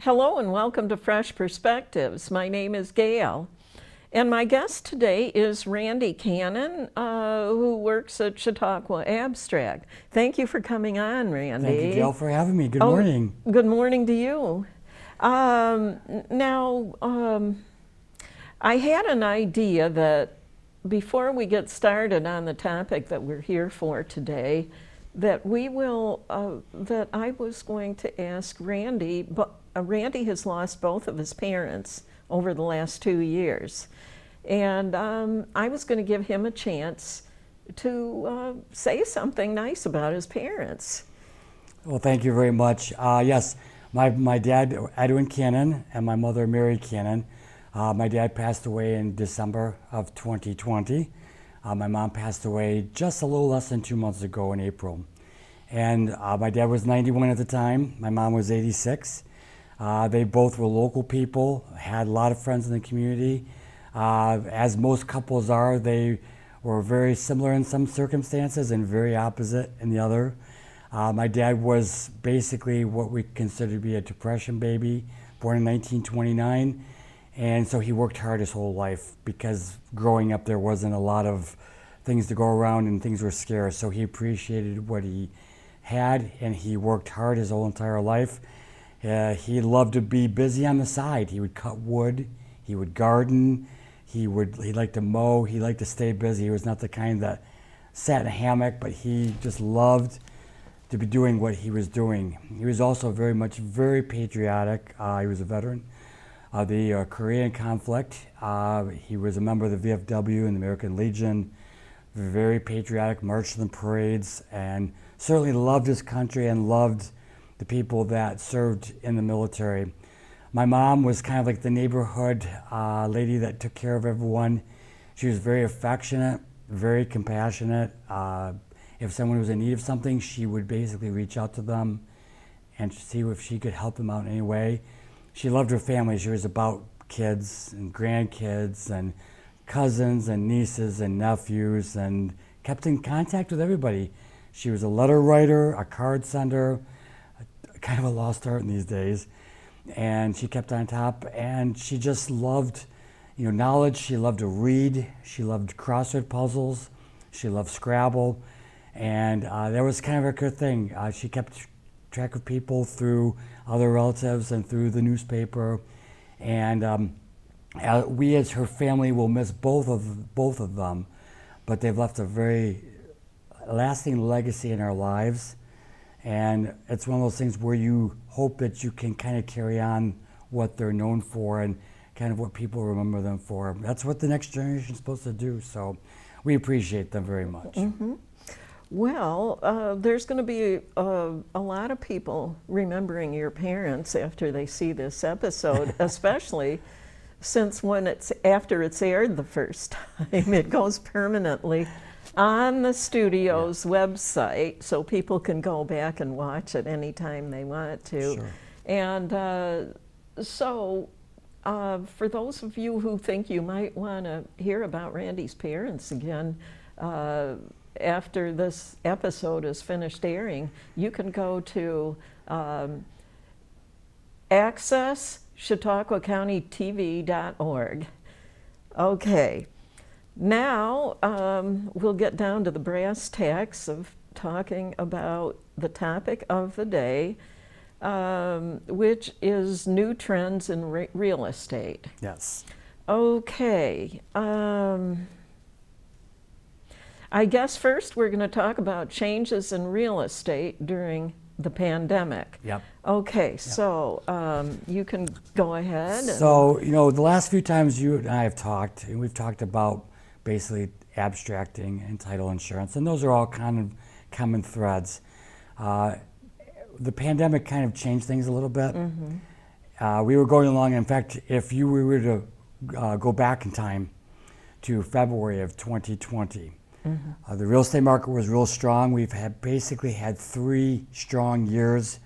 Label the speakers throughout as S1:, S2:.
S1: Hello and welcome to Fresh Perspectives. My name is Gail, and my guest today is Randy Cannon, who works at Chautauqua Abstract. Thank you for coming on, Randy.
S2: Thank you, Gail, for having me. Good morning.
S1: Good morning to you. I had an idea that before we get started on the topic that we're here for today, that I was going to ask Randy, but Randy has lost both of his parents over the last 2 years. And I was going to give him a chance to say something nice about his parents.
S2: Well, thank you very much. Yes, my dad, Edwin Cannon, and my mother, Mary Cannon. My dad passed away in December of 2020. My mom passed away just a little less than 2 months ago in April. And my dad was 91 at the time. My mom was 86. They both were local people, had a lot of friends in the community. As most couples are, they were very similar in some circumstances and very opposite in the other. My dad was basically what we consider to be a depression baby, born in 1929. And so he worked hard his whole life because growing up there wasn't a lot of things to go around and things were scarce. So he appreciated what he had and he worked hard his whole entire life. He loved to be busy on the side. He would cut wood, he would garden, he liked to mow, he liked to stay busy. He was not the kind that sat in a hammock, but he just loved to be doing what he was doing. He was also very patriotic. He was a veteran of the Korean conflict. He was a member of the VFW and the American Legion, very patriotic, marched in the parades, and certainly loved his country and loved the people that served in the military. My mom was kind of like the neighborhood lady that took care of everyone. She was very affectionate, very compassionate. If someone was in need of something, she would basically reach out to them and see if she could help them out in any way. She loved her family. She was about kids and grandkids and cousins and nieces and nephews and kept in contact with everybody. She was a letter writer, a card sender, kind of a lost art in these days, and she kept on top, and she just loved knowledge. She loved to read, she loved crossword puzzles, she loved Scrabble, and that was kind of her good thing. She kept track of people through other relatives and through the newspaper, and we as her family will miss both of them, but they've left a very lasting legacy in our lives. And it's one of those things where you hope that you can kind of carry on what they're known for and kind of what people remember them for. That's what the next generation is supposed to do. So we appreciate them very much.
S1: Mm-hmm. Well, there's going to be a lot of people remembering your parents after they see this episode, especially since after it's aired the first time, it goes permanently on the studio's website, so people can go back and watch it anytime they want to.
S2: Sure.
S1: And for those of you who think you might want to hear about Randy's parents again, after this episode is finished airing, you can go to access.chautauquacountytv.org. Okay. Now, we'll get down to the brass tacks of talking about the topic of the day, which is new trends in real estate.
S2: Yes.
S1: Okay. I guess first we're going to talk about changes in real estate during the pandemic.
S2: Yep.
S1: Okay,
S2: Yep.
S1: so you can go ahead.
S2: So, the last few times you and I have talked, and we've talked about basically abstracting and title insurance, and those are all kind of common threads. The pandemic kind of changed things a little bit. Mm-hmm. We were going along, in fact, if you were to go back in time to February of 2020, mm-hmm. The real estate market was real strong. We've basically had 3 strong years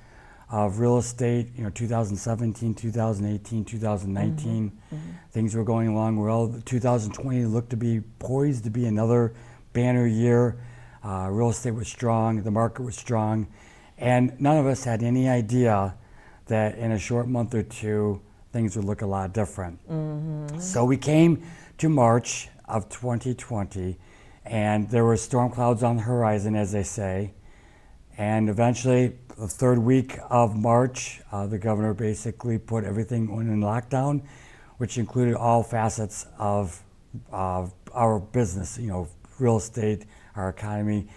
S2: of real estate, 2017, 2018, 2019. Mm-hmm. Mm-hmm. Things were going along well. 2020 looked to be poised to be another banner year. Real estate was strong, the market was strong, and none of us had any idea that in a short month or two, things would look a lot different. So we came to March of 2020, and there were storm clouds on the horizon, as they say. And eventually, the third week of March, the governor basically put everything in lockdown, which included all facets of our business, real estate, our economy.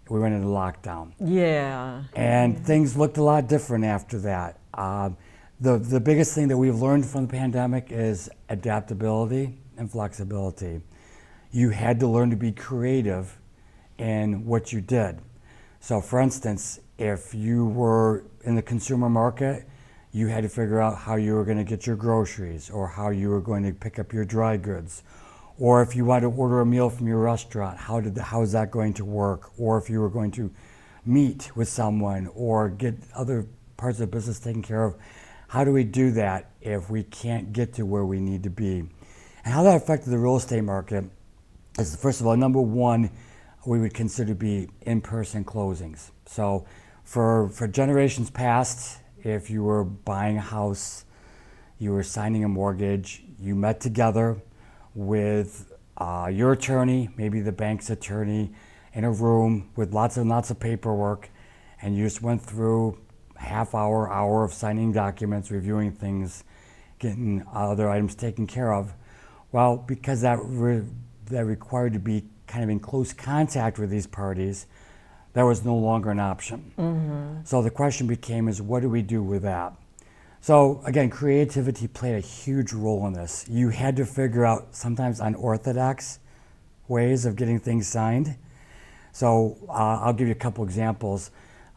S2: We went into lockdown.
S1: Yeah.
S2: And things looked a lot different after that. The biggest thing that we've learned from the pandemic is adaptability and flexibility. You had to learn to be creative in what you did. So for instance, if you were in the consumer market, you had to figure out how you were going to get your groceries, or how you were going to pick up your dry goods. Or if you wanted to order a meal from your restaurant, how is that going to work? Or if you were going to meet with someone or get other parts of the business taken care of, how do we do that if we can't get to where we need to be? And how that affected the real estate market is, first of all, number one, we would consider to be in-person closings. So for generations past, if you were buying a house, you were signing a mortgage, you met together with your attorney, maybe the bank's attorney, in a room with lots and lots of paperwork, and you just went through hour of signing documents, reviewing things, getting other items taken care of. Well, because that required to be kind of in close contact with these parties, that was no longer an option. So the question became is, what do we do with that? So again, creativity played a huge role in this. You had to figure out sometimes unorthodox ways of getting things signed. So I'll give you a couple examples.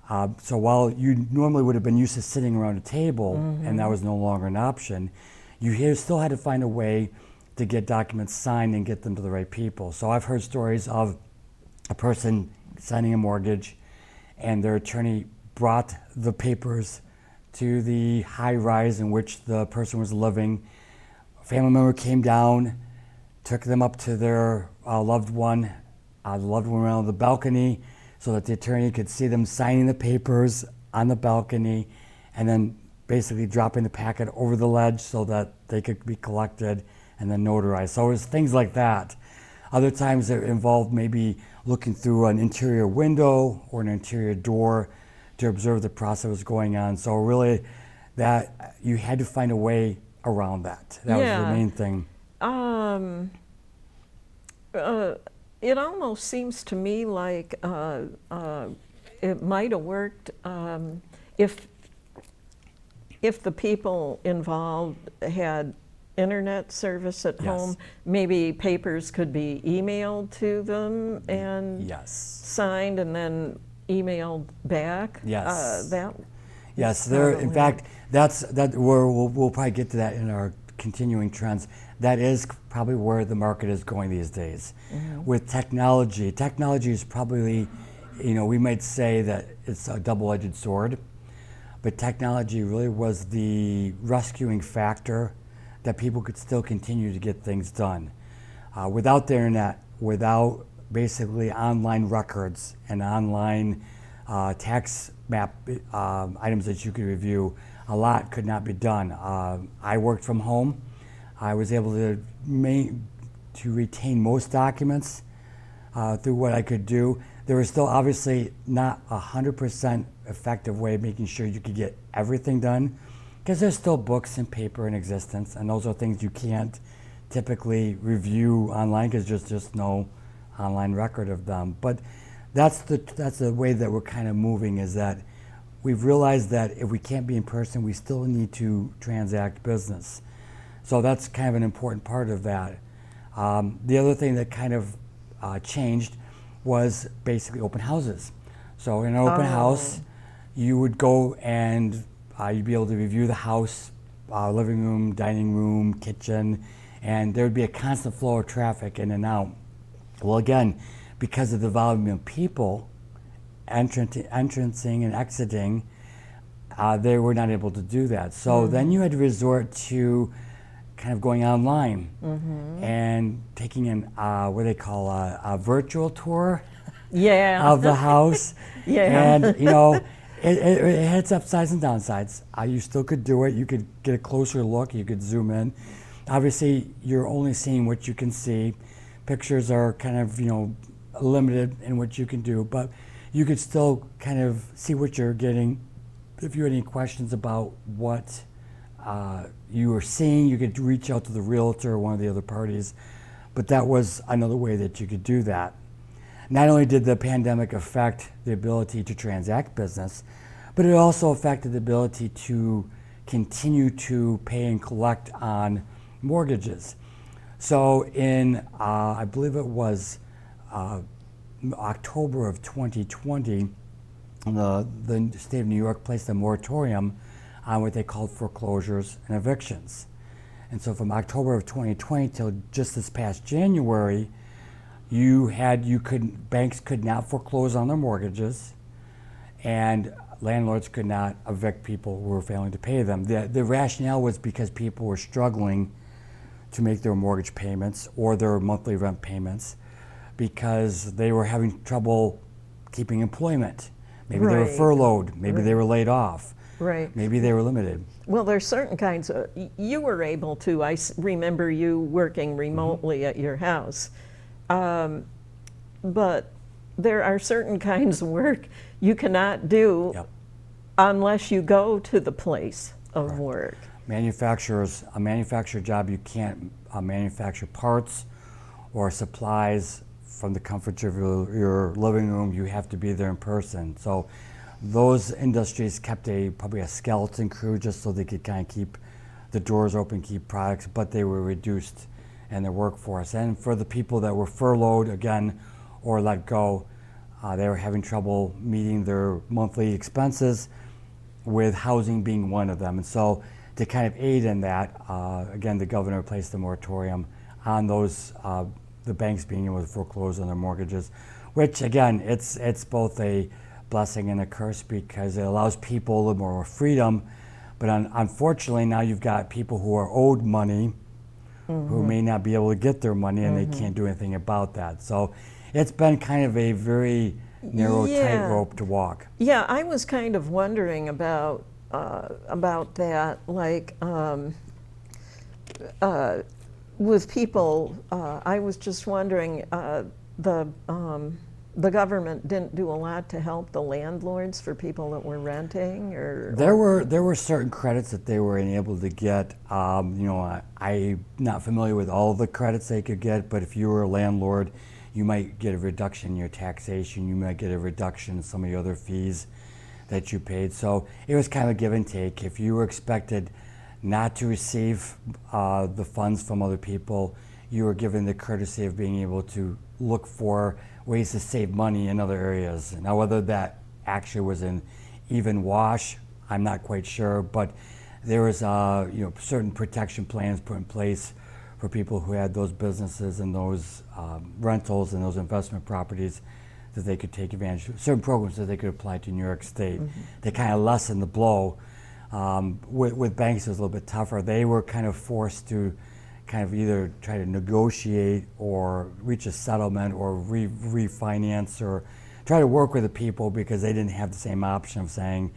S2: So while you normally would have been used to sitting around a table, and that was no longer an option, you still had to find a way to get documents signed and get them to the right people. So I've heard stories of a person signing a mortgage, and their attorney brought the papers to the high rise in which the person was living. A family member came down, took them up to their loved one. The loved one went on the balcony so that the attorney could see them signing the papers on the balcony, and then basically dropping the packet over the ledge so that they could be collected and then notarized. So it was things like that. Other times it involved maybe looking through an interior window or an interior door to observe the process that was going on. So really, that you had to find a way around that. That was the main thing.
S1: It almost seems to me like it might have worked if the people involved had internet service at home. Maybe papers could be emailed to them and signed and then emailed back.
S2: There. In fact, we'll probably get to that in our continuing trends. That is probably where the market is going these days. With technology is probably, we might say that it's a double-edged sword, but technology really was the rescuing factor that people could still continue to get things done. Without the internet, without basically online records and online tax map items that you could review, a lot could not be done. I worked from home. I was able to retain most documents through what I could do. There was still obviously not 100% effective way of making sure you could get everything done, because there's still books and paper in existence, and those are things you can't typically review online because there's just no online record of them. But that's the way that we're kind of moving, is that we've realized that if we can't be in person, we still need to transact business. So that's kind of an important part of that. The other thing that kind of changed was basically open houses. So in an open house, you would go and you'd be able to review the house, living room, dining room, kitchen, and there would be a constant flow of traffic in and out. Well, again, because of the volume of people entrancing and exiting, they were not able to do that. So then you had to resort to kind of going online and taking an what they call a virtual tour of the house. And It had its upsides and downsides. You still could do it. You could get a closer look. You could zoom in. Obviously, you're only seeing what you can see. Pictures are kind of, limited in what you can do, but you could still kind of see what you're getting. If you had any questions about what you were seeing, you could reach out to the realtor or one of the other parties. But that was another way that you could do that. Not only did the pandemic affect the ability to transact business, but it also affected the ability to continue to pay and collect on mortgages. So in, I believe it was October of 2020, the state of New York placed a moratorium on what they called foreclosures and evictions. And so from October of 2020 till just this past January, banks could not foreclose on their mortgages, and landlords could not evict people who were failing to pay them. The rationale was because people were struggling to make their mortgage payments or their monthly rent payments because they were having trouble keeping employment. Maybe they were furloughed, maybe they were laid off, maybe they were limited.
S1: Well, there's certain kinds of, you were able to, remember you working remotely at your house, but there are certain kinds of work you cannot do unless you go to the place of work.
S2: A manufacturer job, you can't manufacture parts or supplies from the comfort of your living room. You have to be there in person. So those industries kept probably a skeleton crew just so they could kind of keep the doors open, keep products, but they were reduced in their workforce. And for the people that were furloughed again or let go, they were having trouble meeting their monthly expenses, with housing being one of them. And so to kind of aid in that, again, the governor placed a moratorium on those, the banks being able to foreclose on their mortgages, which again, it's both a blessing and a curse because it allows people a little more freedom. But unfortunately, now you've got people who are owed money who may not be able to get their money and they can't do anything about that. So it's been kind of a very narrow tightrope to walk.
S1: Yeah, I was kind of wondering about that, like with people. I was just wondering, the government didn't do a lot to help the landlords for people that were renting, or
S2: there were certain credits that they were able to get. I'm not familiar with all the credits they could get, but if you were a landlord, you might get a reduction in your taxation. You might get a reduction in some of the other fees that you paid. So it was kind of a give and take. If you were expected not to receive the funds from other people, you were given the courtesy of being able to look for ways to save money in other areas. Now, whether that actually was an even wash, I'm not quite sure, but there was certain protection plans put in place for people who had those businesses and those rentals and those investment properties that they could take advantage of, certain programs that they could apply to New York State. They kind of lessened the blow. With banks, it was a little bit tougher. They were kind of forced to kind of either try to negotiate or reach a settlement or refinance or try to work with the people because they didn't have the same option of saying,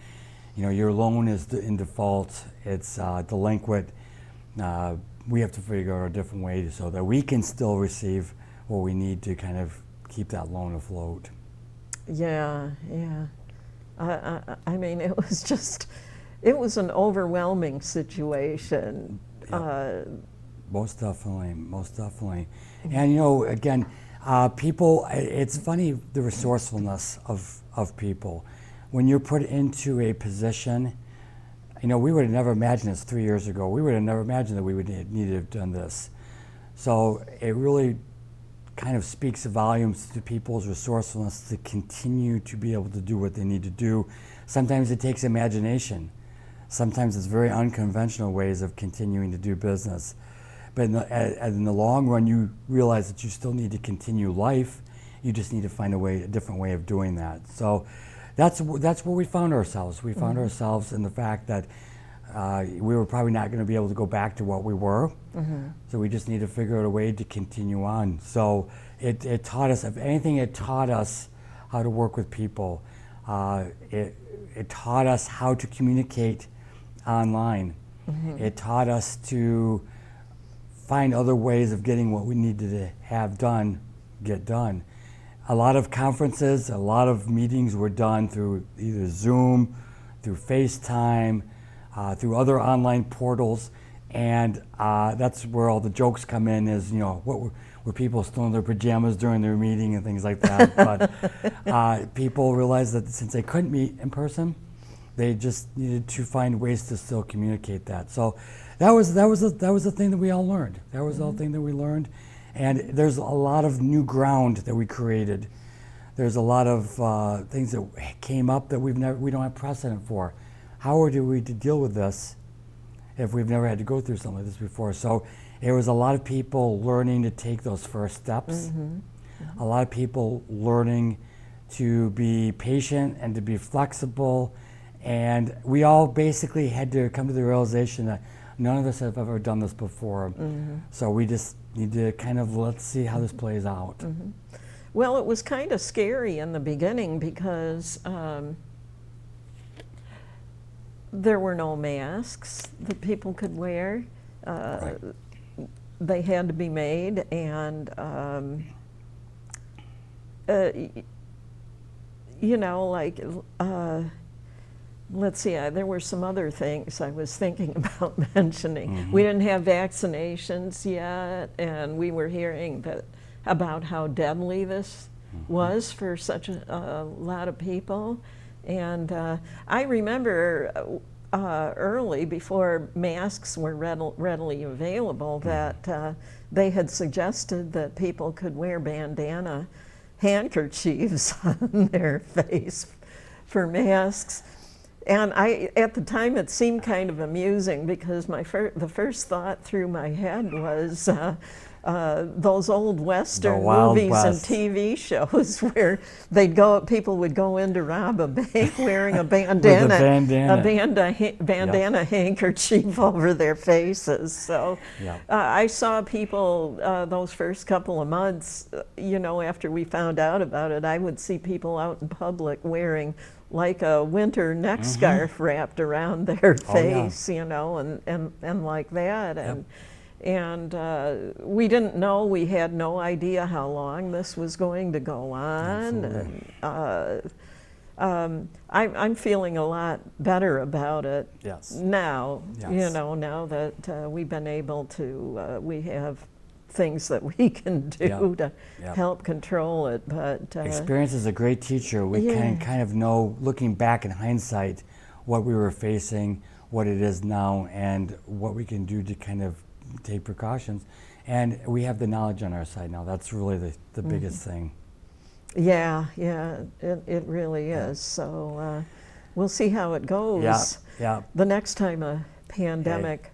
S2: your loan is in default, it's delinquent. We have to figure out a different way so that we can still receive what we need to kind of keep that loan afloat.
S1: Yeah. I mean, it was an overwhelming situation.
S2: Yep. Most definitely. And again, people, it's funny, the resourcefulness of people. When you're put into a position, we would have never imagined this 3 years ago. We would have never imagined that we would need to have done this. So it really kind of speaks volumes to people's resourcefulness to continue to be able to do what they need to do. Sometimes it takes imagination. Sometimes it's very unconventional ways of continuing to do business. But in the long run, you realize that you still need to continue life. You just need to find a different way of doing that. So that's where we found ourselves. We found ourselves in the fact that we were probably not going to be able to go back to what we were. So we just need to figure out a way to continue on. So it taught us, if anything, it taught us how to work with people. it taught us how to communicate online. It taught us to find other ways of getting what we needed to have done, get done. A lot of conferences, a lot of meetings were done through either Zoom, through FaceTime, through other online portals, and that's where all the jokes come in. Is were people still in their pajamas during their meeting and things like that? But people realized that since they couldn't meet in person, they just needed to find ways to still communicate that. So that was the thing that we all learned. That was the thing that we learned, and there's a lot of new ground that we created. There's a lot of things that came up that we don't have precedent for. How do we deal with this if we've never had to go through something like this before? So it was a lot of people learning to take those first steps. A lot of people learning to be patient and to be flexible. And we all basically had to come to the realization that none of us have ever done this before. So we just need to kind of, let's see how this plays out.
S1: Well, it was kind of scary in the beginning because there were no masks that people could wear.
S2: Right.
S1: They had to be made, and let's see, there were some other things I was thinking about mentioning. We didn't have vaccinations yet, and we were hearing about how deadly this was for such a lot of people. And I remember early, before masks were readily available, that they had suggested that people could wear bandana handkerchiefs on their face for masks. And at the time, it seemed kind of amusing because the first thought through my head was those old Western movies and TV shows where people would go in to rob a bank wearing a bandana handkerchief over their faces. So I saw people those first couple of months, after we found out about it, I would see people out in public wearing like a winter neck scarf wrapped around their face, and like that. And we didn't know, we had no idea how long this was going to go on. And, I'm feeling a lot better about it now, now that we've been able to, we have things that we can do to help control it. But
S2: experience is a great teacher. We can kind of know, looking back in hindsight, what we were facing, what it is now, and what we can do to kind of take precautions. And we have the knowledge on our side now. That's really the biggest thing.
S1: Yeah, it really is. So we'll see how it goes. The next time a pandemic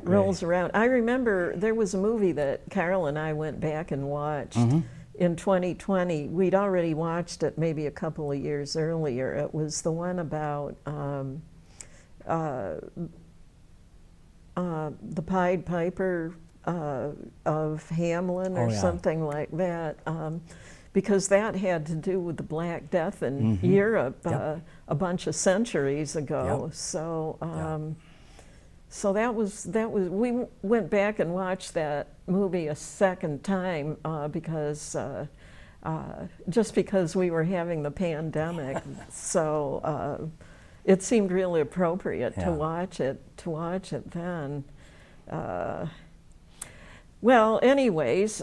S1: rolls around. I remember there was a movie that Carol and I went back and watched in 2020. We'd already watched it maybe a couple of years earlier. It was the one about the Pied Piper of Hamlin or something like that, because that had to do with the Black Death in Europe a bunch of centuries ago. So that was we went back and watched that movie a second time because just because we were having the pandemic. So it seemed really appropriate to watch it then. Well, anyways,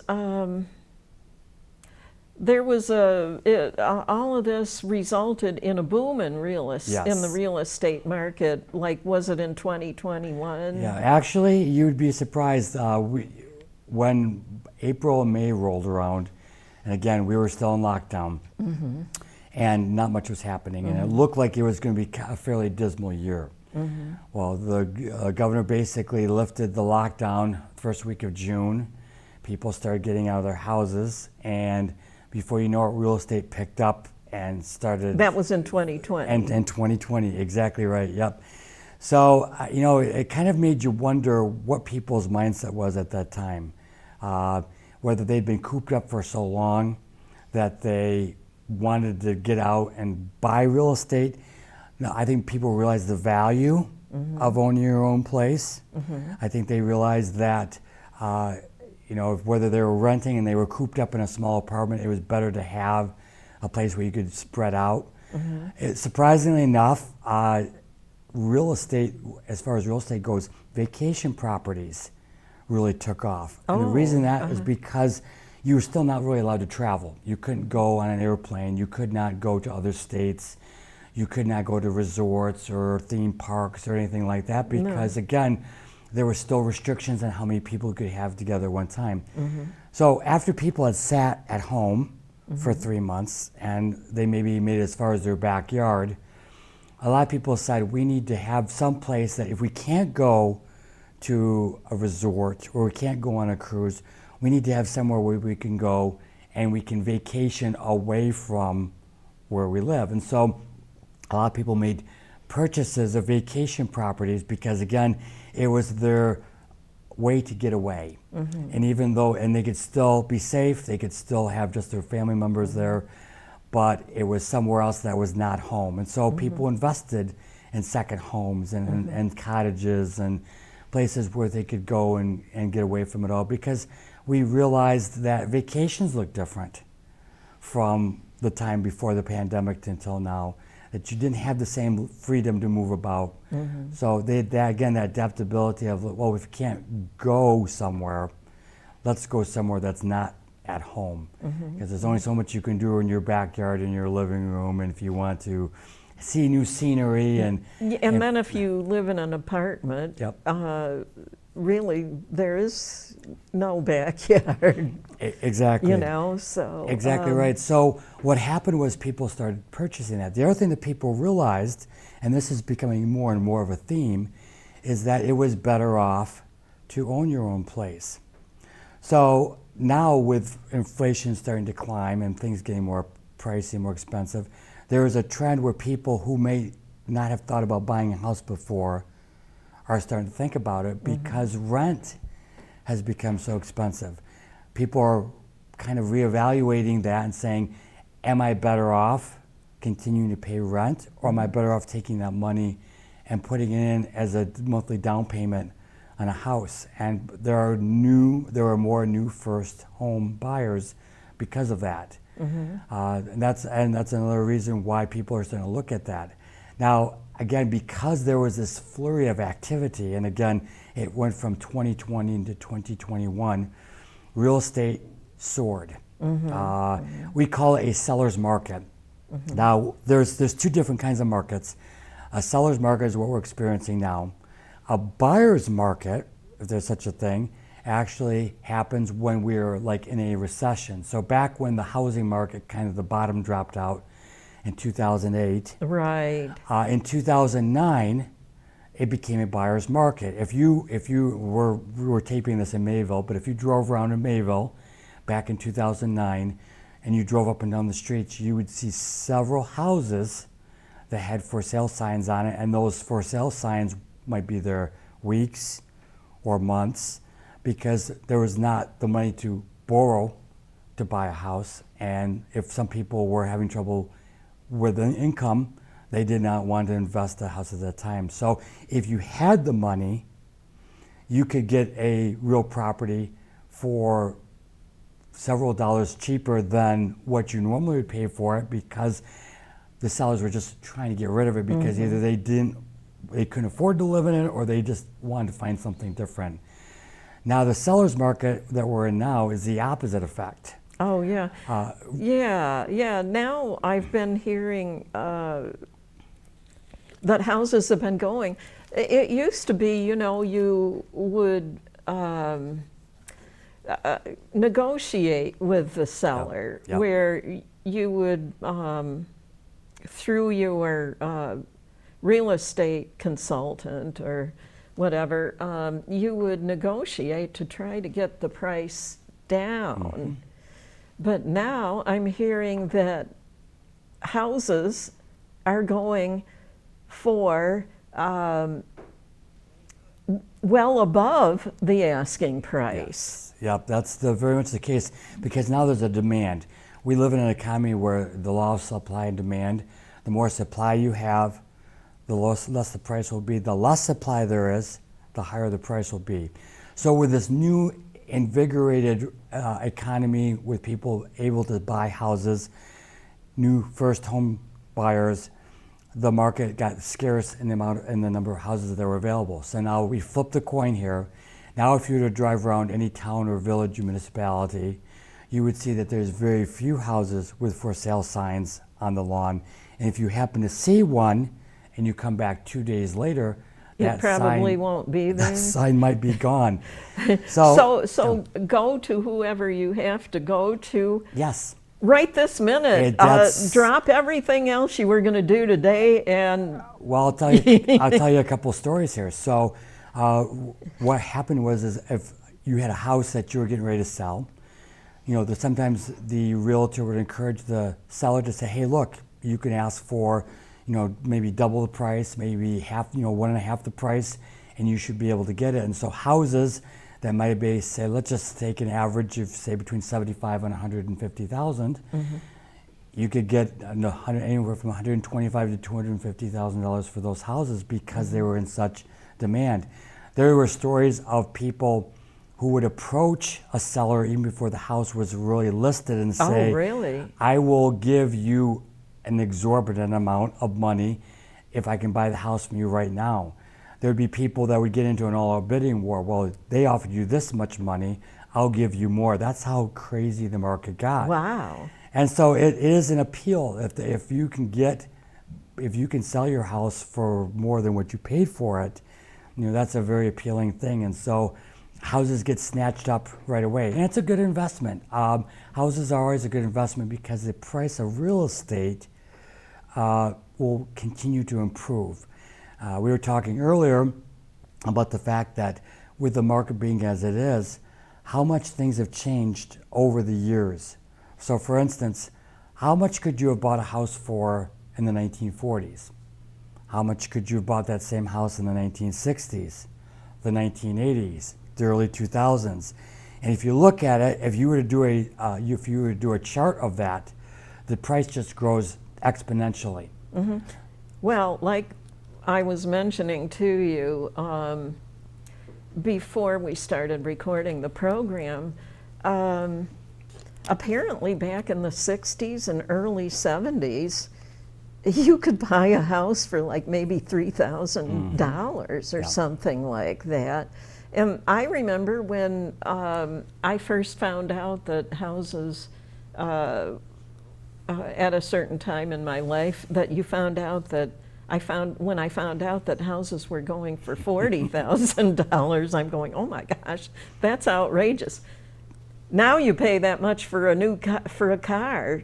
S1: there was all of this resulted in a boom in in the real estate market. Like, was it in 2021?
S2: Yeah, actually, you'd be surprised when April and May rolled around, and again, we were still in lockdown. And not much was happening, and it looked like it was going to be a fairly dismal year. Well, the governor basically lifted the lockdown first week of June. People started getting out of their houses, and before you know it, real estate picked up and started.
S1: That was in 2020.
S2: And in 2020, exactly right, yep. So, it kind of made you wonder what people's mindset was at that time. Whether they'd been cooped up for so long that they wanted to get out and buy real estate. No, I think people realize the value of owning your own place. I think they realized that, whether they were renting and they were cooped up in a small apartment, it was better to have a place where you could spread out. Surprisingly enough, real estate, as far as real estate goes, vacation properties really took off. And the reason that is because you were still not really allowed to travel. You couldn't go on an airplane. You could not go to other states. You could not go to resorts or theme parks or anything like that because, again, there were still restrictions on how many people you could have together at one time. So after people had sat at home for 3 months and they maybe made it as far as their backyard, a lot of people decided we need to have some place that if we can't go to a resort or we can't go on a cruise, we need to have somewhere where we can go and we can vacation away from where we live. And so a lot of people made purchases of vacation properties because, again, it was their way to get away. And even though, and they could still be safe, they could still have just their family members there, but it was somewhere else that was not home. And so people invested in second homes and cottages and places where they could go and get away from it all, because we realized that vacations look different from the time before the pandemic until now, that you didn't have the same freedom to move about. So that adaptability of, well, if you can't go somewhere, let's go somewhere that's not at home, because there's only so much you can do in your backyard, in your living room, and if you want to see new scenery and
S1: then if you live in an apartment, really there is no backyard.
S2: Exactly.
S1: So
S2: exactly right. So what happened was people started purchasing that. The other thing that people realized, and this is becoming more and more of a theme, is that it was better off to own your own place. So now with inflation starting to climb and things getting more pricey, more expensive, there is a trend where people who may not have thought about buying a house before are starting to think about it because rent has become so expensive. People are kind of reevaluating that and saying, am I better off continuing to pay rent, or am I better off taking that money and putting it in as a monthly down payment on a house? And there are more new first home buyers because of that. And that's another reason why people are starting to look at that. Now, again, because there was this flurry of activity, and again, it went from 2020 into 2021, real estate soared. We call it a seller's market. Now, there's two different kinds of markets. A seller's market is what we're experiencing now. A buyer's market, if there's such a thing, actually happens when we're like in a recession. So back when the housing market, kind of the bottom dropped out in 2008.
S1: Right.
S2: In 2009, it became a buyer's market. We were taping this in Mayville, but if you drove around in Mayville back in 2009 and you drove up and down the streets, you would see several houses that had for sale signs on it, and those for sale signs might be there weeks or months because there was not the money to borrow to buy a house. And if some people were having trouble with an income, they did not want to invest in a house at that time. So if you had the money, you could get a real property for several dollars cheaper than what you normally would pay for it, because the sellers were just trying to get rid of it because either they couldn't afford to live in it, or they just wanted to find something different. Now the seller's market that we're in now is the opposite effect.
S1: Oh, yeah. Now I've been hearing that houses have been going. It used to be, you would negotiate with the seller, where you would, through your real estate consultant or whatever, you would negotiate to try to get the price down. But now I'm hearing that houses are going for well above the asking price.
S2: Yep, that's very much the case, because now there's a demand. We live in an economy where the law of supply and demand, the more supply you have, the less the price will be. The less supply there is, the higher the price will be. So with this new invigorated economy, with people able to buy houses, new first home buyers, the market got scarce in the number of houses that were available. So now we flip the coin here. Now if you were to drive around any town or village or municipality, you would see that there's very few houses with for sale signs on the lawn. And if you happen to see one and you come back 2 days later,
S1: it probably won't be there.
S2: That sign might be gone.
S1: So go to whoever you have to go to.
S2: Yes.
S1: Right this minute, drop everything else you were going to do today, and
S2: well, I'll tell you a couple stories here. So, what happened was, is if you had a house that you were getting ready to sell, sometimes the realtor would encourage the seller to say, "Hey, look, you can ask for, maybe double the price, maybe half, 1.5 the price, and you should be able to get it." And so houses that might be, say, let's just take an average of, say, between 75 and 150,000. Mm-hmm. You could get anywhere from 125 to 250,000 dollars for those houses because they were in such demand. There were stories of people who would approach a seller even before the house was really listed and say,
S1: "Oh, really?
S2: I will give you an exorbitant amount of money if I can buy the house from you right now." There'd be people that would get into an all-out bidding war. Well, they offered you this much money, I'll give you more. That's how crazy the market got.
S1: Wow.
S2: And so it is an appeal. If you can sell your house for more than what you paid for it, that's a very appealing thing. And so houses get snatched up right away. And it's a good investment. Houses are always a good investment because the price of real estate will continue to improve. We were talking earlier about the fact that with the market being as it is, how much things have changed over the years. So for instance, how much could you have bought a house for in the 1940s? How much could you have bought that same house in the 1960s, the 1980s, the early 2000s? And if you look at it, if you were to do a chart of that, the price just grows exponentially.
S1: Mm-hmm. Well, like I was mentioning to you before we started recording the program, apparently back in the 60s and early 70s, you could buy a house for like maybe $3,000 or something like that. And I remember when I first found out that houses, at a certain time in my life, that you found out that when I found out that houses were going for $40,000, I'm going, oh my gosh, that's outrageous. Now you pay that much for a car.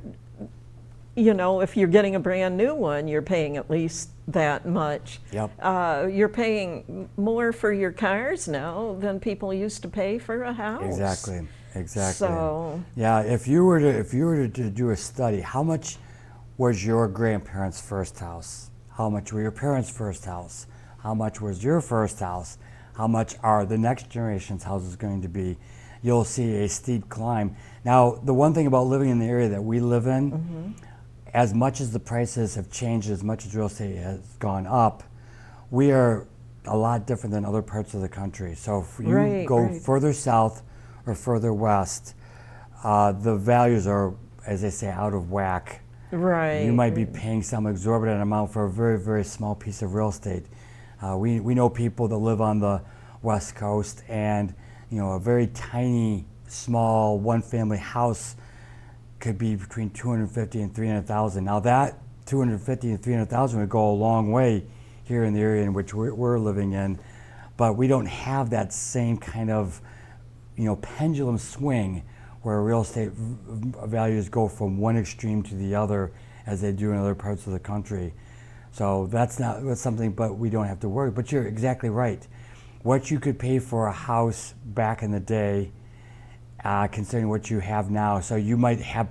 S1: If you're getting a brand new one, you're paying at least that much.
S2: Yep.
S1: You're paying more for your cars now than people used to pay for a house.
S2: Exactly.
S1: So
S2: yeah, if you were to do a study, how much was your grandparents' first house? How much were your parents' first house? How much was your first house? How much are the next generation's houses going to be? You'll see a steep climb. Now, the one thing about living in the area that we live in, as much as the prices have changed, as much as real estate has gone up, we are a lot different than other parts of the country. So if you go further south or further west, the values are, as they say, out of whack.
S1: Right.
S2: You might be paying some exorbitant amount for a very, very small piece of real estate. We know people that live on the West Coast, and a very tiny, small, one-family house could be between $250,000 and $300,000. Now that $250,000 and $300,000 would go a long way here in the area in which we're living in, but we don't have that same kind of pendulum swing where real estate values go from one extreme to the other as they do in other parts of the country. So that's something, but we don't have to worry. But you're exactly right. What you could pay for a house back in the day, considering what you have now. So you might have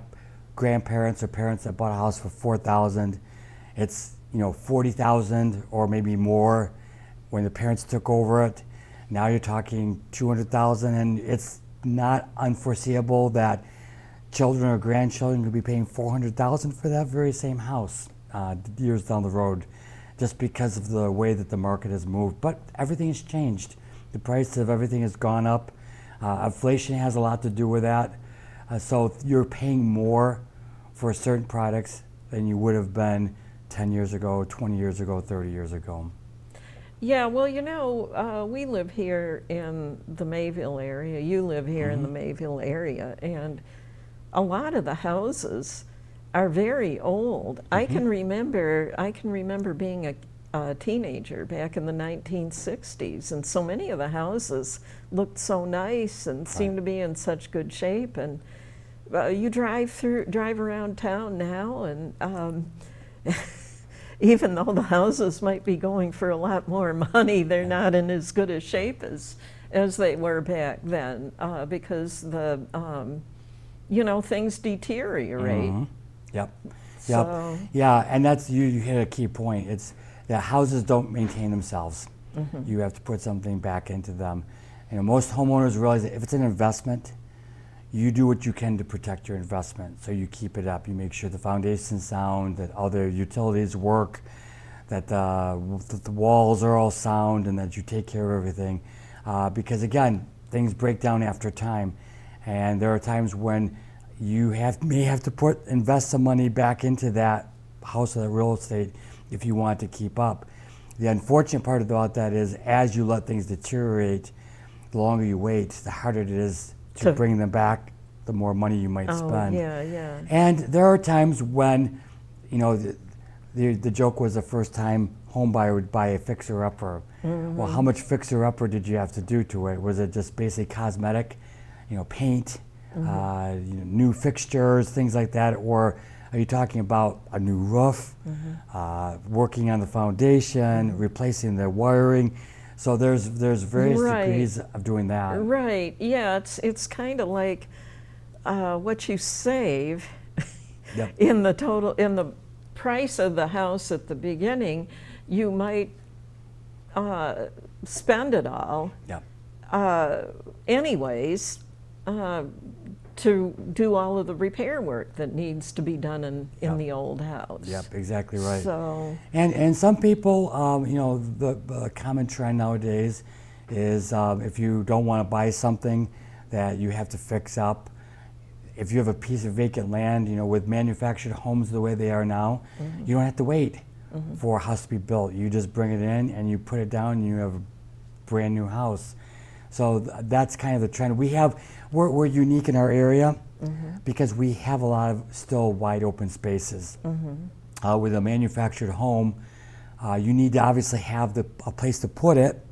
S2: grandparents or parents that bought a house for $4,000. It's $40,000 or maybe more when the parents took over it. Now you're talking $200,000, and it's not unforeseeable that children or grandchildren could be paying $400,000 for that very same house years down the road. just because of the way that the market has moved. But everything has changed. The price of everything has gone up. Inflation has a lot to do with that. So you're paying more for certain products than you would have been 10 years ago, 20 years ago, 30 years ago.
S1: Yeah, well, we live here in the Mayville area. You live here in the Mayville area, and a lot of the houses are very old. I can remember being a teenager back in the 1960s, and so many of the houses looked so nice and seemed to be in such good shape. And you drive around town now, and even though the houses might be going for a lot more money, they're not in as good a shape as they were back then, because things deteriorate.
S2: Yep.
S1: So,
S2: Yeah, and that's you hit a key point. It's that houses don't maintain themselves. You have to put something back into them. Most homeowners realize that if it's an investment, you do what you can to protect your investment. So you keep it up. You make sure the foundation's sound, that other utilities work, that the walls are all sound, and that you take care of everything. Because again, things break down after time, and there are times when you may have to invest some money back into that house or that real estate if you want to keep up. The unfortunate part about that is, as you let things deteriorate, the longer you wait, the harder it is to bring them back, the more money you might spend.
S1: Yeah.
S2: And there are times when, the joke was the first time home buyer would buy a fixer-upper. Well, how much fixer-upper did you have to do to it? Was it just basic cosmetic, paint, new fixtures, things like that? Or are you talking about a new roof, working on the foundation, replacing the wiring? So there's various degrees of doing that.
S1: Right. Yeah. It's kind of like what you save in the price of the house at the beginning. You might spend it all. Anyways, to do all of the repair work that needs to be done in the old house.
S2: Yep, exactly right.
S1: So,
S2: and some people, the common trend nowadays is if you don't want to buy something that you have to fix up, if you have a piece of vacant land, with manufactured homes the way they are now, you don't have to wait for a house to be built. You just bring it in and you put it down and you have a brand new house. So that's kind of the trend. We're unique in our area because we have a lot of still wide open spaces. With a manufactured home, you need to obviously have a place to put it.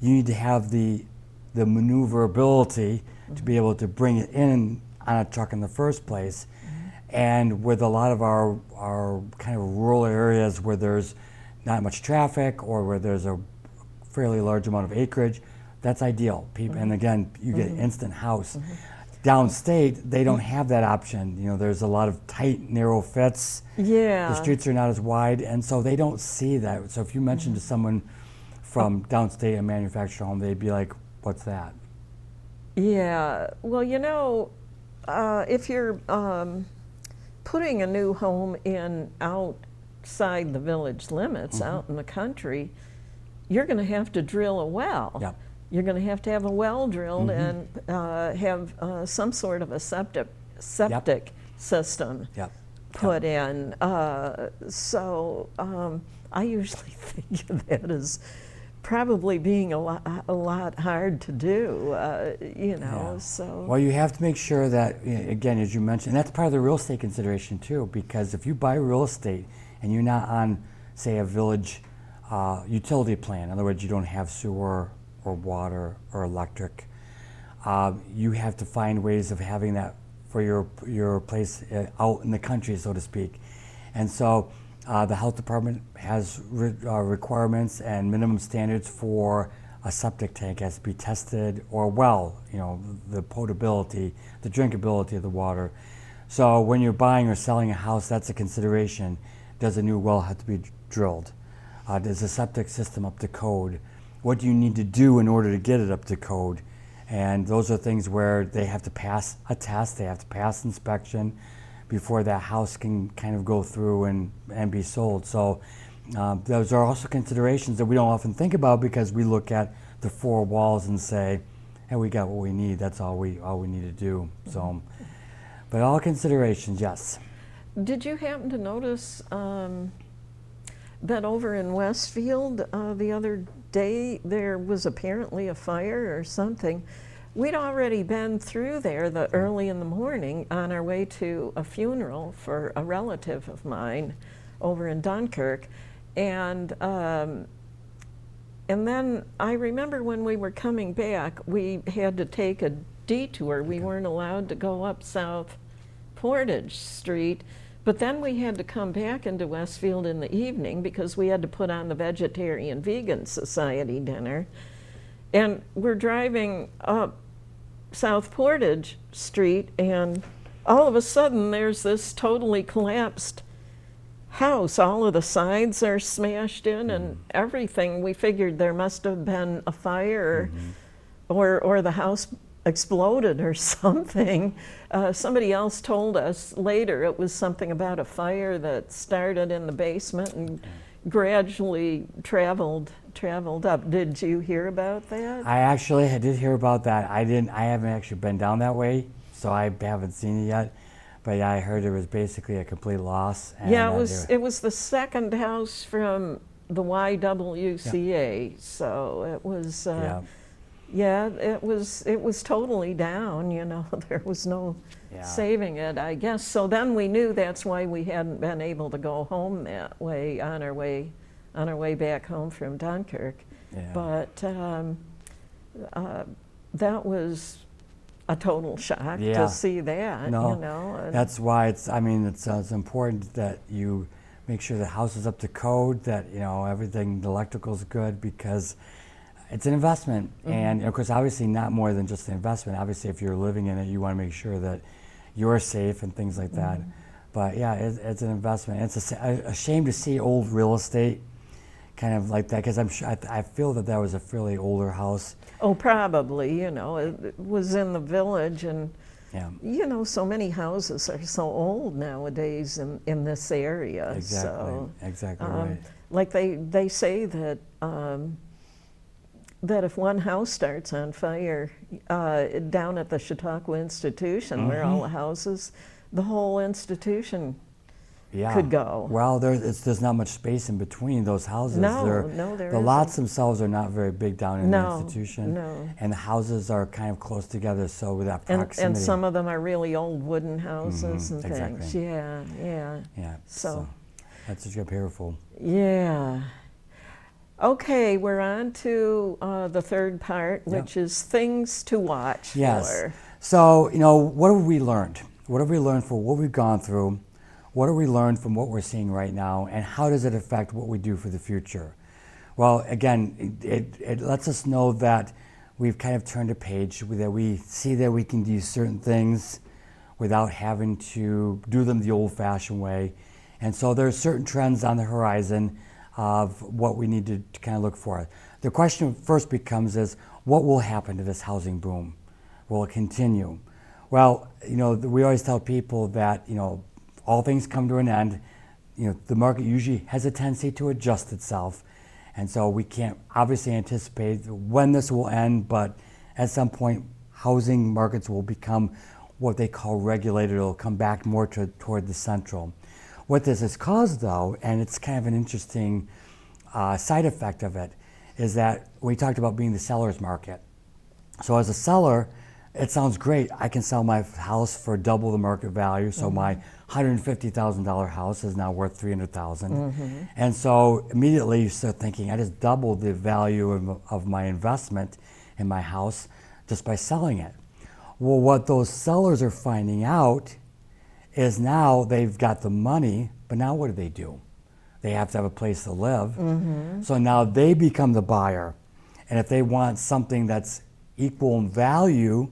S2: You need to have the maneuverability to be able to bring it in on a truck in the first place. And with a lot of our kind of rural areas where there's not much traffic or where there's a fairly large amount of acreage, that's ideal. And again, you get an instant house. Downstate, they don't have that option. There's a lot of tight, narrow fits.
S1: yeah.
S2: The streets are not as wide, and so they don't see that. So if you mention to someone from downstate a manufactured home, they'd be like, "What's that?"
S1: Yeah. Well, if you're putting a new home in outside the village limits, out in the country, you're going to have to drill a well.
S2: Yep.
S1: You're going to have a well drilled and have some sort of a septic system put in. So I usually think of that as probably being a lot hard to do, so.
S2: Well, you have to make sure that, again, as you mentioned, that's part of the real estate consideration too, because if you buy real estate and you're not on, say, a village utility plan, in other words, you don't have sewer or water or electric, you have to find ways of having that for your place out in the country, so to speak. And so the health department has requirements and minimum standards for a septic tank has to be tested, or well, the potability, the drinkability of the water. So when you're buying or selling a house, that's a consideration. Does a new well have to be drilled? Is the septic system up to code? What do you need to do in order to get it up to code? And those are things where they have to pass a test, they have to pass inspection before that house can kind of go through and be sold. So Those are also considerations that we don't often think about because we look at the four walls and say, hey, we got what we need. That's all we need to do. So, but all considerations, yes.
S1: Did you happen to notice that over in Westfield the other day there was apparently a fire or something? We'd already been through there early in the morning on our way to a funeral for a relative of mine over in Dunkirk. And then I remember when we were coming back, we had to take a detour. We weren't allowed to go up South Portage Street, but then we had to come back into Westfield in the evening because we had to put on the Vegetarian Vegan Society dinner. And we're driving up South Portage Street, and all of a sudden there's this totally collapsed house. All of the sides are smashed in and everything. We figured there must have been a fire or the house exploded or something. Somebody else told us later it was something about a fire that started in the basement and gradually traveled up. Did you hear about that?
S2: I did hear about that. I haven't actually been down that way, so I haven't seen it yet. But yeah, I heard it was basically a complete loss. And
S1: yeah, it was the second house from the YWCA, so it was. Yeah, it was totally down. You know, there was no saving it, I guess. So then we knew that's why we hadn't been able to go home that way on our way back home from Dunkirk.
S2: Yeah.
S1: But that was a total shock to see that.
S2: No,
S1: you know,
S2: that's why it's important that you make sure the house is up to code, that everything, the electrical's good, because it's an investment. And of course, obviously not more than just an investment. Obviously, if you're living in it, you want to make sure that you're safe and things like that. But yeah, it's an investment. It's a shame to see old real estate kind of like that, because I feel that was a fairly older house.
S1: Oh, probably. You know, it was in the village, and you know, so many houses are so old nowadays in this area.
S2: Exactly.
S1: So,
S2: exactly right.
S1: Like they say that that if one house starts on fire down at the Chautauqua Institution, where all the houses, the whole institution could go.
S2: Well, there's not much space in between those houses.
S1: There
S2: the
S1: isn't.
S2: lots themselves are not very big down in the institution.
S1: No.
S2: And the houses are kind of close together, so with that proximity.
S1: And some of them are really old wooden houses and
S2: exactly.
S1: things. Yeah.
S2: Yeah.
S1: So
S2: that's just careful.
S1: Yeah. Okay, we're on to the third part, which is things to watch for.
S2: So, what have we learned? What have we learned from what we've gone through? What have we learned from what we're seeing right now? And how does it affect what we do for the future? Well, again, it lets us know that we've kind of turned a page, that we see that we can do certain things without having to do them the old-fashioned way. And so there are certain trends on the horizon of what we need to kind of look for. The question first becomes is, what will happen to this housing boom? Will it continue? Well, we always tell people that, all things come to an end. The market usually has a tendency to adjust itself. And so we can't obviously anticipate when this will end, but at some point, housing markets will become what they call regulated. It'll come back more toward the central. What this has caused, though, and it's kind of an interesting side effect of it, is that we talked about being the seller's market. So as a seller, it sounds great. I can sell my house for double the market value. So my $150,000 house is now worth $300,000. And so immediately you start thinking, I just doubled the value of my investment in my house just by selling it. Well, what those sellers are finding out is now they've got the money, but now what do? They have to have a place to live. So now they become the buyer. And if they want something that's equal in value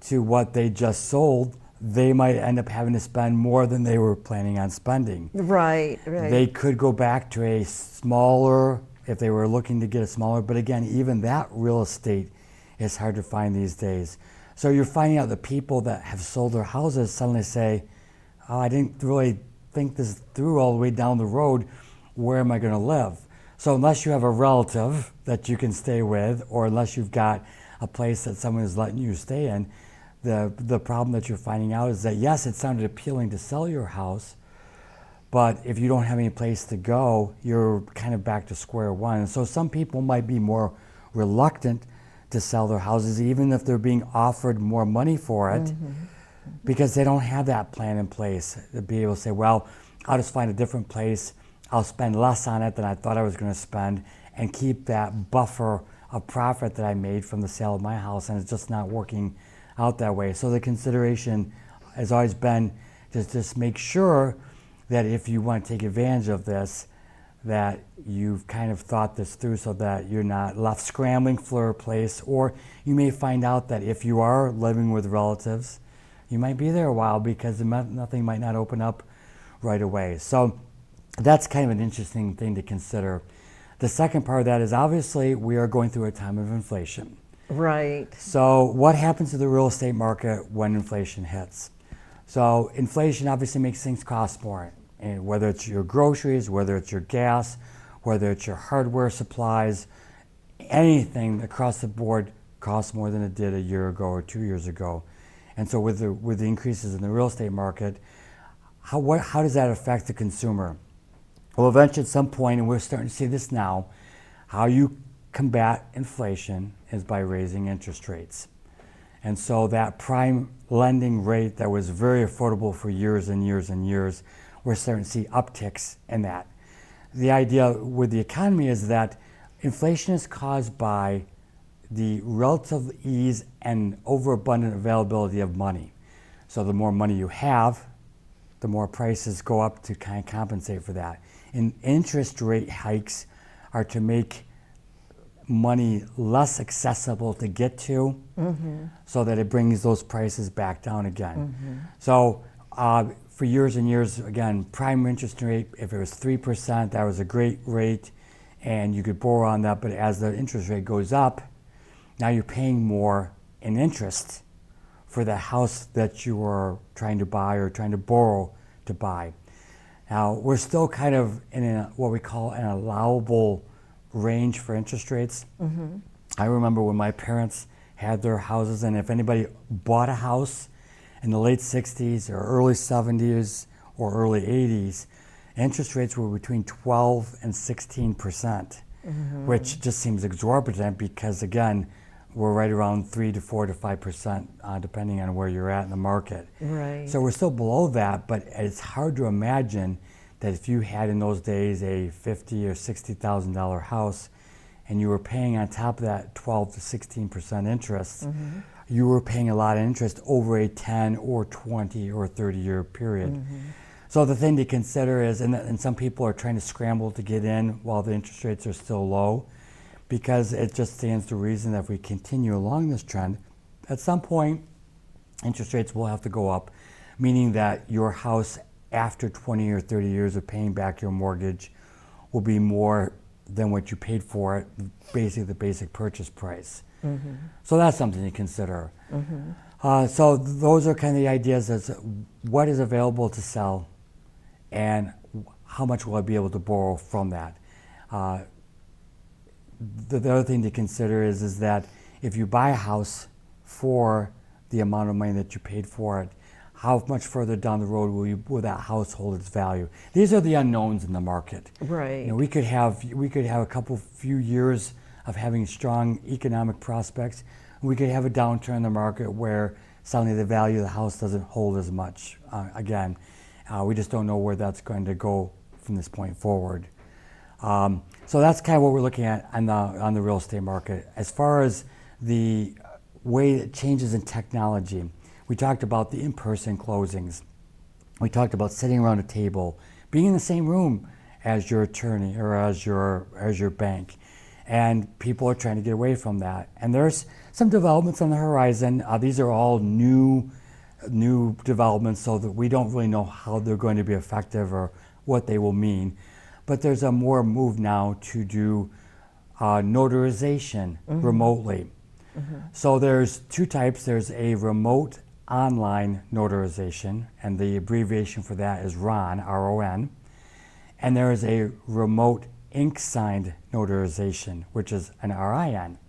S2: to what they just sold, they might end up having to spend more than they were planning on spending.
S1: Right.
S2: They could go back to a smaller, if they were looking to get a smaller, but again, even that real estate is hard to find these days. So you're finding out the people that have sold their houses suddenly say, oh, I didn't really think this through all the way down the road. where am I going to live? So unless you have a relative that you can stay with, or unless you've got a place that someone is letting you stay in, the problem that you're finding out is that, yes, it sounded appealing to sell your house, but if you don't have any place to go, you're kind of back to square one. And so some people might be more reluctant to sell their houses, even if they're being offered more money for it, because they don't have that plan in place to be able to say, well, I'll just find a different place, I'll spend less on it than I thought I was going to spend, and keep that buffer of profit that I made from the sale of my house, and it's just not working out that way. So the consideration has always been to just make sure that if you want to take advantage of this, that you've kind of thought this through so that you're not left scrambling for a place. Or you may find out that if you are living with relatives, you might be there a while because nothing might not open up right away. So that's kind of an interesting thing to consider. The second part of that is, obviously we are going through a time of inflation.
S1: Right.
S2: So what happens to the real estate market when inflation hits? So inflation obviously makes things cost more, and whether it's your groceries, whether it's your gas, whether it's your hardware supplies, anything across the board costs more than it did a year ago or 2 years ago. And so with the increases in the real estate market, how does that affect the consumer? Well, eventually at some point, and we're starting to see this now, how you combat inflation is by raising interest rates. And so that prime lending rate that was very affordable for years and years and years, we're starting to see upticks in that. The idea with the economy is that inflation is caused by the relative ease and overabundant availability of money. So the more money you have, the more prices go up to kind of compensate for that. And interest rate hikes are to make money less accessible to get to, so that it brings those prices back down again. So for years and years, again, prime interest rate, if it was 3%, that was a great rate, and you could borrow on that. But as the interest rate goes up, now you're paying more in interest for the house that you are trying to buy or trying to borrow to buy. Now, we're still kind of in what we call an allowable range for interest rates. I remember when my parents had their houses, and if anybody bought a house in the late 60s or early 70s or early 80s, interest rates were between 12 and 16%, which just seems exorbitant because, again, we're right around 3 to 4 to 5%, depending on where you're at in the market.
S1: Right.
S2: So we're still below that, but it's hard to imagine that if you had in those days a $50,000 or $60,000 house, and you were paying on top of that 12 to 16% interest, you were paying a lot of interest over a 10 or 20 or 30-year period. So the thing to consider is, and some people are trying to scramble to get in while the interest rates are still low, because it just stands to reason that if we continue along this trend, at some point, interest rates will have to go up, meaning that your house after 20 or 30 years of paying back your mortgage will be more than what you paid for it, basically the basic purchase price. So that's something to consider. So those are kind of the ideas as what is available to sell and how much will I be able to borrow from that. The other thing to consider is that if you buy a house for the amount of money that you paid for it, how much further down the road will that house hold its value? These are the unknowns in the market.
S1: Right.
S2: You know, we could have a few years of having strong economic prospects. We could have a downturn in the market where suddenly the value of the house doesn't hold as much. Again, we just don't know where that's going to go from this point forward. So that's kind of what we're looking at on the real estate market. As far as the way it changes in technology, we talked about the in-person closings. We talked about sitting around a table, being in the same room as your attorney or as your bank. And people are trying to get away from that. And there's some developments on the horizon. These are all new developments, so that we don't really know how they're going to be effective or what they will mean. But there's a more move now to do notarization remotely. So there's two types. There's a remote online notarization, and the abbreviation for that is RON, R-O-N. and there is a remote ink signed notarization, which is an RIN.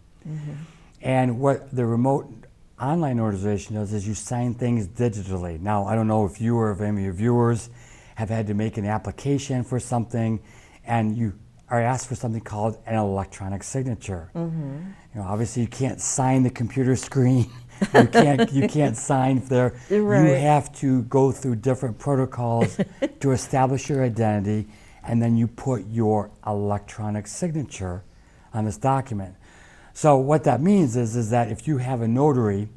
S2: And what the remote online notarization does is you sign things digitally. Now, I don't know if you or if any of your viewers have had to make an application for something, and you are asked for something called an electronic signature. You know, obviously you can't sign the computer screen. You can't sign there.
S1: Right.
S2: You have to go through different protocols to establish your identity, and then you put your electronic signature on this document. So what that means is that if you have a notary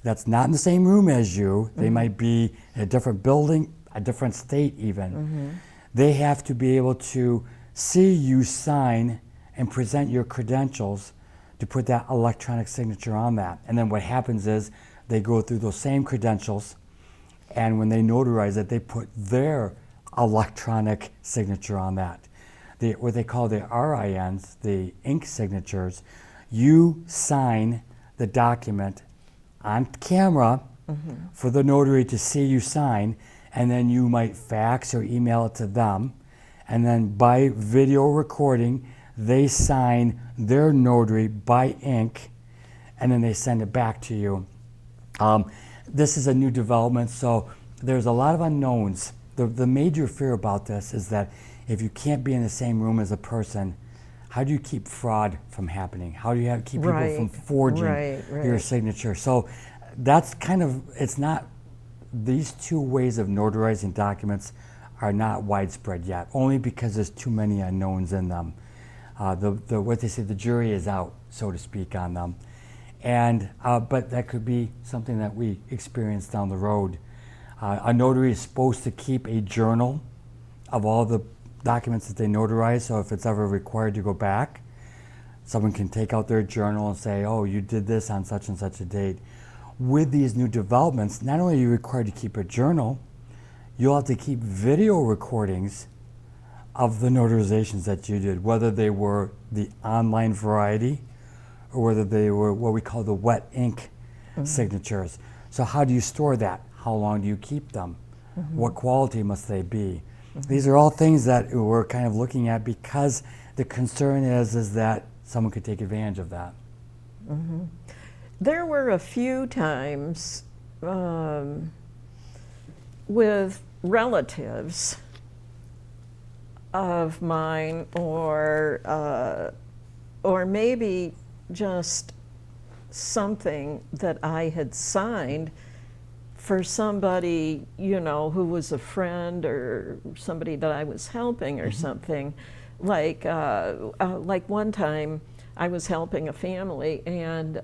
S2: that's not in the same room as you, they might be in a different building, a different state even, they have to be able to see you sign and present your credentials to put that electronic signature on that. And then what happens is they go through those same credentials, and when they notarize it, they put their electronic signature on that. What they call the RINs, the ink signatures, you sign the document on camera for the notary to see you sign, and then you might fax or email it to them, and then by video recording, they sign their notary by ink, and then they send it back to you. This is a new development, so there's a lot of unknowns. The major fear about this is that if you can't be in the same room as a person, how do you keep fraud from happening? How do you keep people from forging your signature? So that's kind of, it's not, these two ways of notarizing documents are not widespread yet, only because there's too many unknowns in them. What they say, the jury is out, so to speak, on them. And, but that could be something that we experience down the road. A notary is supposed to keep a journal of all the documents that they notarize, so if it's ever required to go back, someone can take out their journal and say, oh, you did this on such and such a date. With these new developments, not only are you required to keep a journal, you'll have to keep video recordings of the notarizations that you did, whether they were the online variety or whether they were what we call the wet ink signatures. So how do you store that? How long do you keep them? What quality must they be? These are all things that we're kind of looking at because the concern is that someone could take advantage of that.
S1: There were a few times with relatives of mine, or maybe just something that I had signed for somebody, you know, who was a friend or somebody that I was helping or something. Like one time I was helping a family, and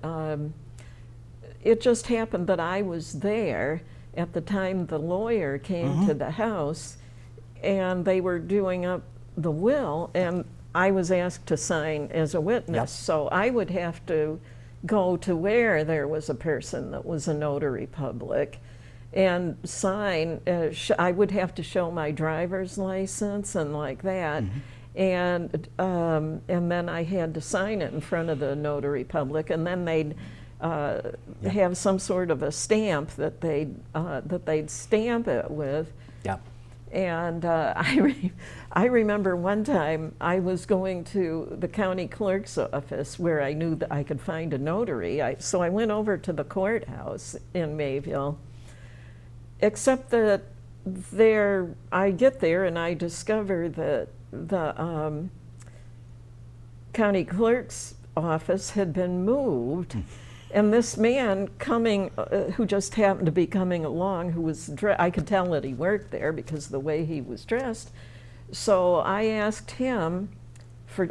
S1: it just happened that I was there at the time the lawyer came to the house, and they were doing up the will, and I was asked to sign as a witness. So I would have to go to where there was a person that was a notary public and sign. I would have to show my driver's license and like that. And then I had to sign it in front of the notary public, and then they'd have some sort of a stamp that they'd stamp it with. And I remember one time I was going to the county clerk's office where I knew that I could find a notary. So I went over to the courthouse in Mayville, except that I get there and I discover that the county clerk's office had been moved. And this man coming, who just happened to be coming along, who was I could tell that he worked there because of the way he was dressed. So I asked him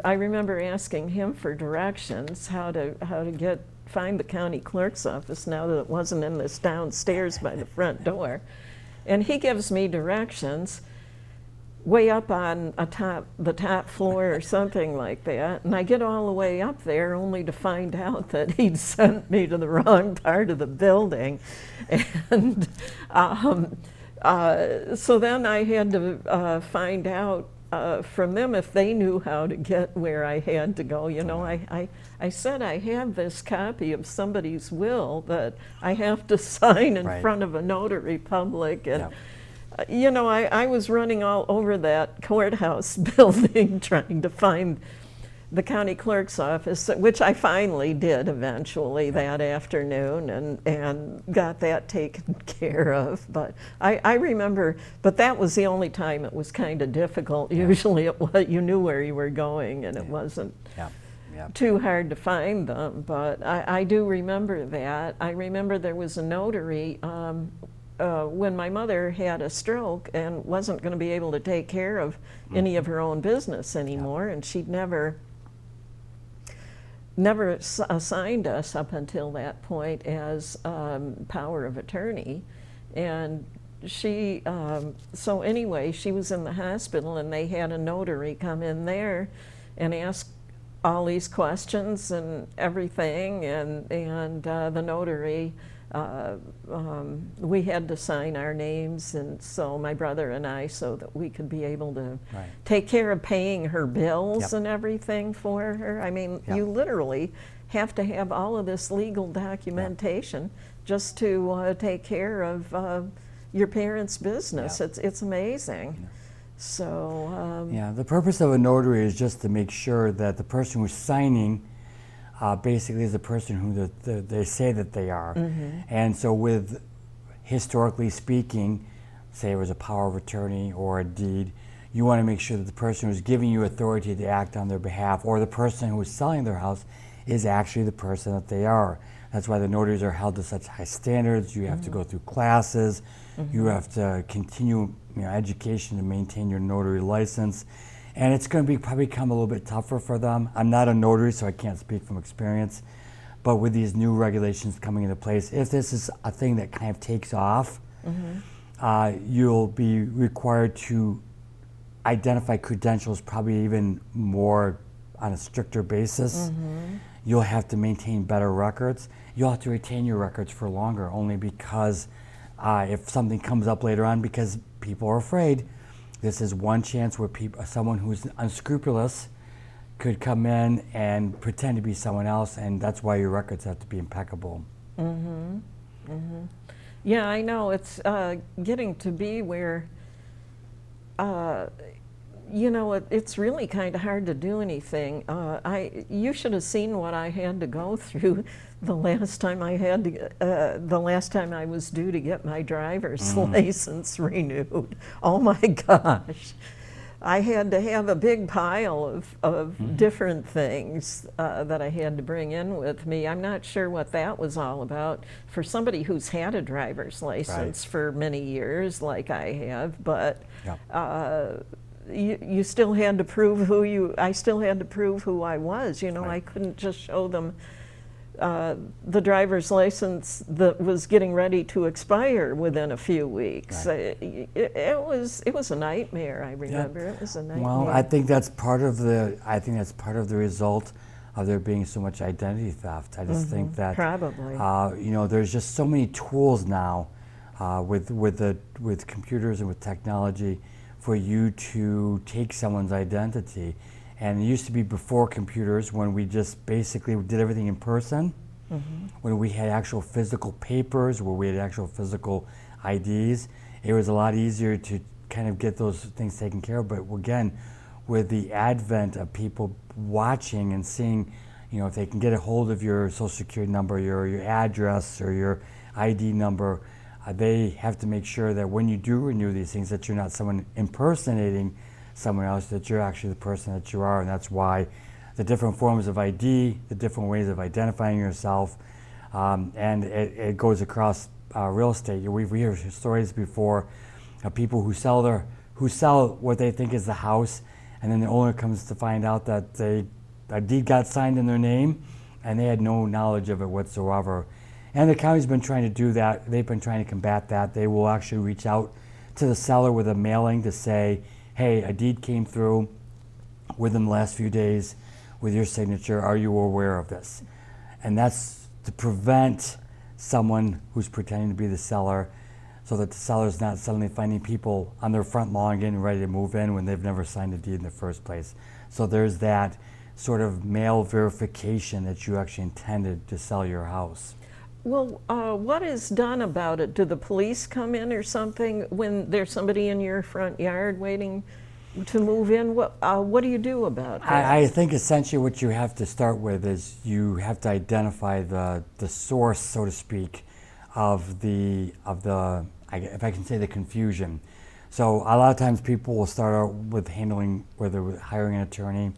S1: I remember asking him for directions how to find the county clerk's office now that it wasn't in this downstairs by the front door. And he gives me directions way up on the top floor or something like that. And I get all the way up there only to find out that he'd sent me to the wrong part of the building. And so then I had to find out from them if they knew how to get where I had to go. You know, I said I have this copy of somebody's will that I have to sign in front of a notary public. And You know, I was running all over that courthouse building trying to find the county clerk's office, which I finally did eventually that afternoon, and got that taken care of. But I remember, but that was the only time it was kind of difficult. Usually it was, you knew where you were going, and it wasn't too hard to find them. But I do remember that. I remember there was a notary when my mother had a stroke and wasn't going to be able to take care of any of her own business anymore, and she'd never assigned us up until that point as power of attorney. And she, so anyway, she was in the hospital, and they had a notary come in there and ask all these questions and everything, and the notary, we had to sign our names, and so my brother and I, so that we could be able to take care of paying her bills and everything for her. I mean, you literally have to have all of this legal documentation just to take care of your parents' business. It's amazing. So
S2: the purpose of a notary is just to make sure that the person who's signing basically is the person who they say that they are. And so with, historically speaking, say it was a power of attorney or a deed, you want to make sure that the person who's giving you authority to act on their behalf, or the person who is selling their house, is actually the person that they are. That's why the notaries are held to such high standards. You have to go through classes. You have to continue education to maintain your notary license. And it's going to probably become a little bit tougher for them. I'm not a notary, so I can't speak from experience. But with these new regulations coming into place, if this is a thing that kind of takes off, you'll be required to identify credentials probably even more on a stricter basis. You'll have to maintain better records. You'll have to retain your records for longer, only because if something comes up later on, because people are afraid, this is one chance where someone who's unscrupulous could come in and pretend to be someone else, and that's why your records have to be impeccable.
S1: Yeah, I know. It's getting to be where, you know, it's really kind of hard to do anything. You should have seen what I had to go through the last time the last time I was due to get my driver's license renewed. Oh my gosh. I had to have a big pile of different things that I had to bring in with me. I'm not sure what that was all about for somebody who's had a driver's license for many years like I have, but you still had to prove I still had to prove who I was. You know, I couldn't just show them the driver's license that was getting ready to expire within a few weeks. It was a nightmare. I remember it was a nightmare.
S2: Well, I think that's part of the result of there being so much identity theft. I just think that
S1: probably
S2: you know, there's just so many tools now with computers and with technology for you to take someone's identity. And it used to be before computers, when we just basically did everything in person, when we had actual physical papers, where we had actual physical IDs. It was a lot easier to kind of get those things taken care of. But again, with the advent of people watching and seeing, you know, if they can get a hold of your social security number, your address, or your ID number, they have to make sure that when you do renew these things, that you're not someone impersonating someone else, that you're actually the person that you are. And that's why the different forms of ID, the different ways of identifying yourself, and it goes across real estate. We've heard stories before of people who sell what they think is the house, and then the owner comes to find out that a deed got signed in their name, and they had no knowledge of it whatsoever. And the county's been trying to do that. They've been trying to combat that. They will actually reach out to the seller with a mailing to say, hey, a deed came through within the last few days with your signature. Are you aware of this? And that's to prevent someone who's pretending to be the seller, so that the seller's not suddenly finding people on their front lawn getting ready to move in when they've never signed a deed in the first place. So there's that sort of mail verification that you actually intended to sell your house.
S1: Well, what is done about it? Do the police come in or something when there's somebody in your front yard waiting to move in? What do you do about that?
S2: I think essentially what you have to start with is you have to identify the source, so to speak, of the if I can say, the confusion. So a lot of times people will start out with handling whether hiring an attorney.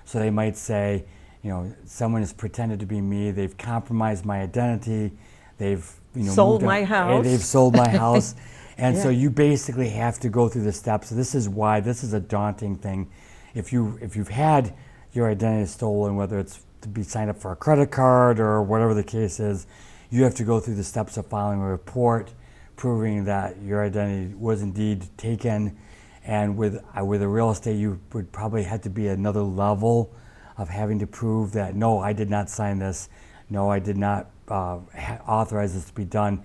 S2: So they might say, you know, someone has pretended to be me. They've compromised my identity. They've
S1: sold my house.
S2: They've sold my house. And
S1: Yeah.
S2: so you basically have to go through the steps. This is why this is a daunting thing. If you've had your identity stolen, whether it's to be signed up for a credit card or whatever the case is, you have to go through the steps of filing a report, proving that your identity was indeed taken. And with a real estate, you would probably have to be another level of having to prove that, no, I did not sign this, no, I did not authorize this to be done.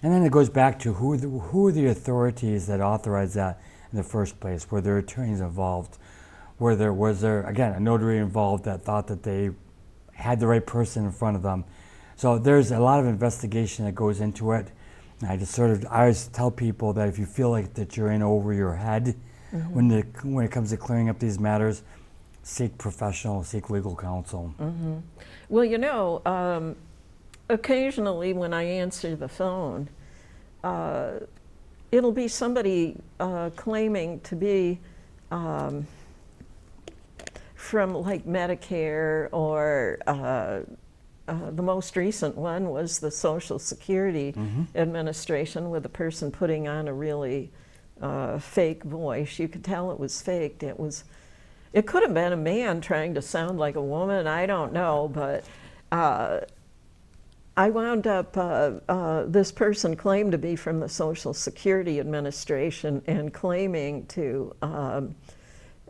S2: And then it goes back to who are the authorities that authorized that in the first place? Were there attorneys involved? Was there again a notary involved that thought that they had the right person in front of them? So there's a lot of investigation that goes into it. And I always tell people that if you feel like that you're in over your head when it comes to clearing up these matters, seek legal counsel.
S1: Well, occasionally when I answer the phone, it'll be somebody claiming to be from like Medicare, or the most recent one was the Social Security Administration, with a person putting on a really fake voice. You could tell it was faked. It could have been a man trying to sound like a woman. I don't know, but I wound up, this person claimed to be from the Social Security Administration and claiming to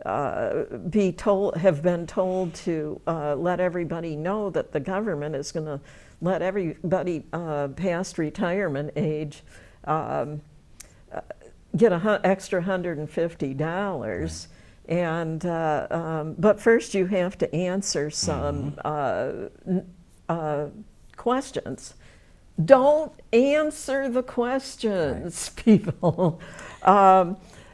S1: have been told to let everybody know that the government is going to let everybody past retirement age get an extra $150. And but first you have to answer some questions. Don't answer the questions, people.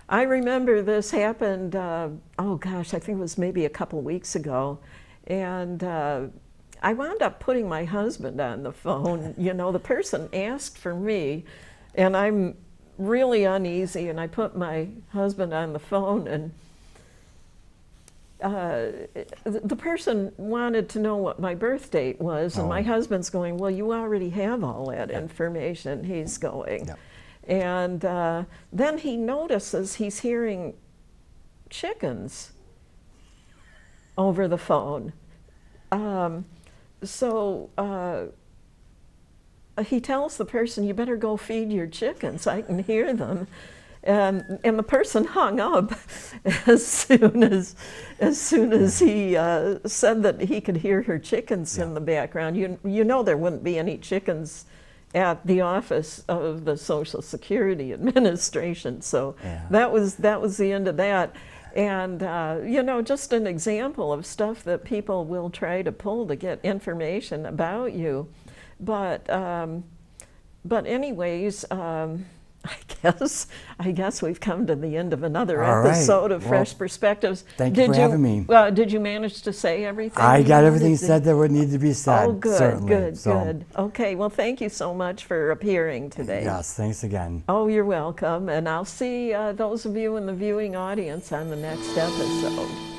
S1: I remember this happened, oh gosh, I think it was maybe a couple weeks ago, and I wound up putting my husband on the phone. You know, the person asked for me, and I'm really uneasy, and I put my husband on the phone, and the person wanted to know what my birth date was, and my husband's going, well, you already have all that information. He's going. And then he notices he's hearing chickens over the phone. So he tells the person, you better go feed your chickens. I can hear them. And the person hung up as soon as he said that he could hear her chickens in the background. You know there wouldn't be any chickens at the office of the Social Security Administration. So that was the end of that. And you know, just an example of stuff that people will try to pull to get information about you. But anyways, I guess we've come to the end of another episode of Fresh Perspectives.
S2: Thank you for having me.
S1: Did you manage to say everything?
S2: I got everything said that would need to be said.
S1: Oh, good,
S2: certainly.
S1: good. Okay, well, thank you so much for appearing today.
S2: Yes, thanks again.
S1: Oh, you're welcome. And I'll see those of you in the viewing audience on the next episode.